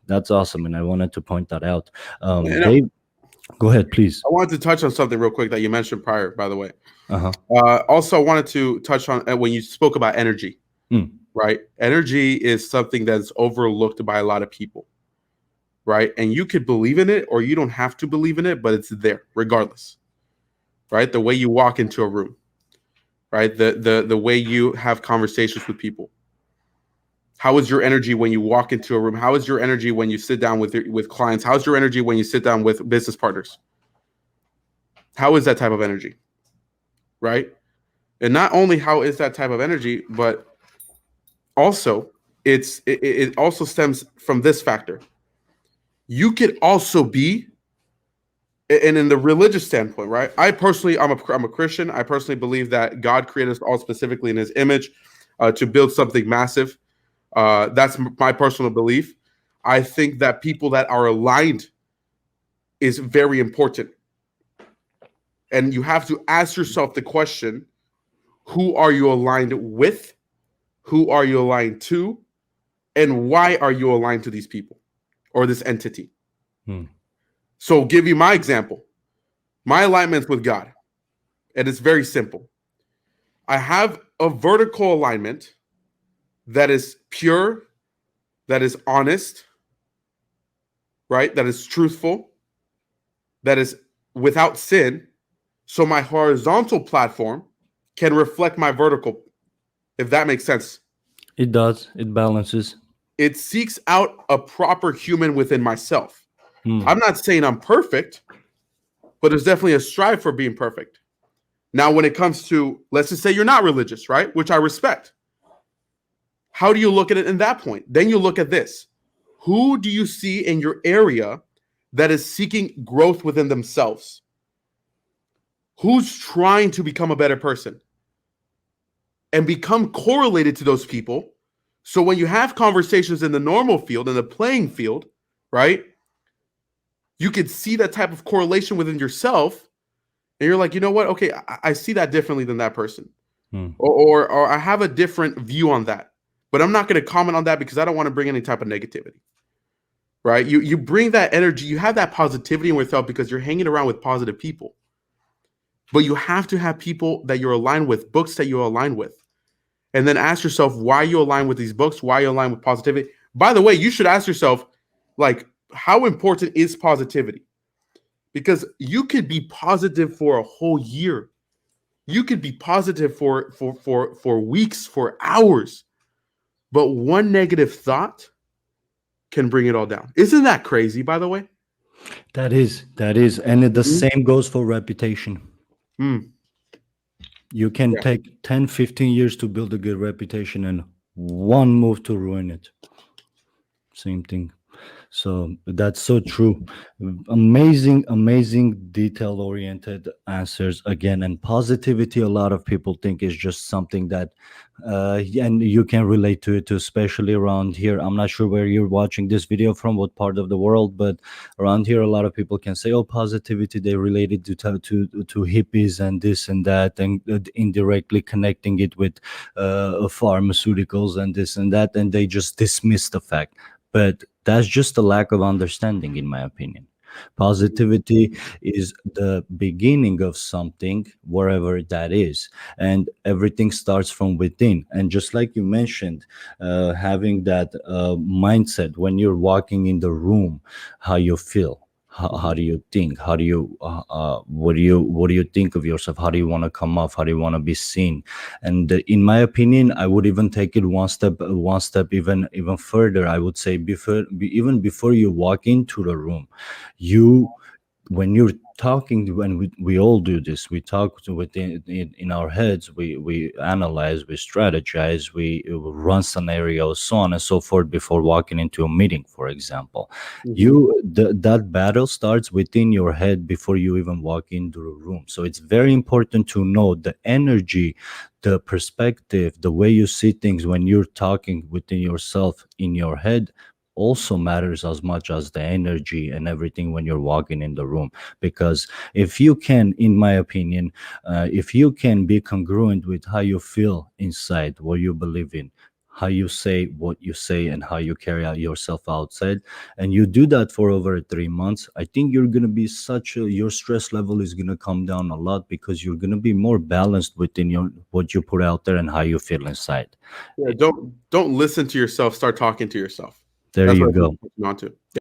That's awesome, and I wanted to point that out. And I Dave, go ahead, please. wanted to touch on something real quick that you mentioned prior, by the way. Uh-huh. Also, I wanted to touch on when you spoke about energy, Mm. right? Energy is something that's overlooked by a lot of people, right? And you could believe in it or you don't have to believe in it, but it's there regardless, right? The way you walk into a room, right? The way you have conversations with people. How is your energy when you walk into a room? How is your energy when you sit down with clients? How's your energy when you sit down with business partners? How is that type of energy, right? And not only how is that type of energy, but also it also stems from this factor. You could also be, and in the religious standpoint, right? I'm a Christian. I personally believe that God created us all specifically in His image to build something massive. That's my personal belief. I think that people that are aligned is very important, and you have to ask yourself the question: who are you aligned with? Who are you aligned to? And why are you aligned to these people or this entity? Hmm. So, give you my example. My alignment's with God, and it's very simple. I have a vertical alignment that is pure, that is honest, right? That is truthful, that is without sin. So my horizontal platform can reflect my vertical, if that makes sense. It does. It balances. It seeks out a proper human within myself. Hmm. I'm not saying I'm perfect, but there's definitely a strive for being perfect. Now, when it comes to, let's just say you're not religious, right? Which I respect. How do you look at it in that point? Then you look at this. Who do you see in your area that is seeking growth within themselves? Who's trying to become a better person and become correlated to those people? So when you have conversations in the normal field, in the playing field, right? You could see that type of correlation within yourself. And you're like, you know what? Okay, I see that differently than that person. Hmm. Or I have a different view on that. But I'm not going to comment on that because I don't want to bring any type of negativity. Right? You bring that energy, you have that positivity in yourself because you're hanging around with positive people. But you have to have people that you're aligned with, books that you're aligned with. And then ask yourself why you align with these books, why you align with positivity. By the way, you should ask yourself, like, how important is positivity? Because you could be positive for a whole year. You could be positive for weeks, for hours. But one negative thought can bring it all down. Isn't that crazy, by the way? That is, and the Mhm. same goes for reputation. Mm, You can yeah. take 10, 15 years to build a good reputation and one move to ruin it. Same thing. So that's so true. Amazing, amazing, detail oriented answers again. And positivity, a lot of people think is just something that, and you can relate to it too, especially around here. I'm not sure where you're watching this video from, what part of the world, but around here, a lot of people can say, oh, positivity, they relate it to hippies and this and that, and indirectly connecting it with pharmaceuticals and this and that. And they just dismiss the fact. But that's just a lack of understanding, in my opinion. Positivity is the beginning of something, wherever that is, and everything starts from within. And just like you mentioned, having that mindset when you're walking in the room, how you feel. How do you think? How do you what do you think of yourself? How do you want to come off? How do you want to be seen? And in my opinion, I would even take it one step even further. I would say even before you walk into the room, you when you're talking, when we all do this, we talk to within in our heads, we analyze, we strategize, we run scenarios, so on and so forth, before walking into a meeting, for example. Mhm. That battle starts within your head before you even walk into the room. So it's very important to know the energy, the perspective, the way you see things when you're talking within yourself in your head also matters as much as the energy and everything when you're walking in the room. Because if you can, in my opinion, if you can be congruent with how you feel inside, what you believe in, how you say what you say and how you carry out yourself outside, and you do that for over 3 months, I think you're gonna be your stress level is gonna come down a lot, because you're gonna be more balanced within your what you put out there and how you feel inside. Yeah, Eh, don't listen to yourself. Start talking to yourself. there That's you what I think go. you're on to.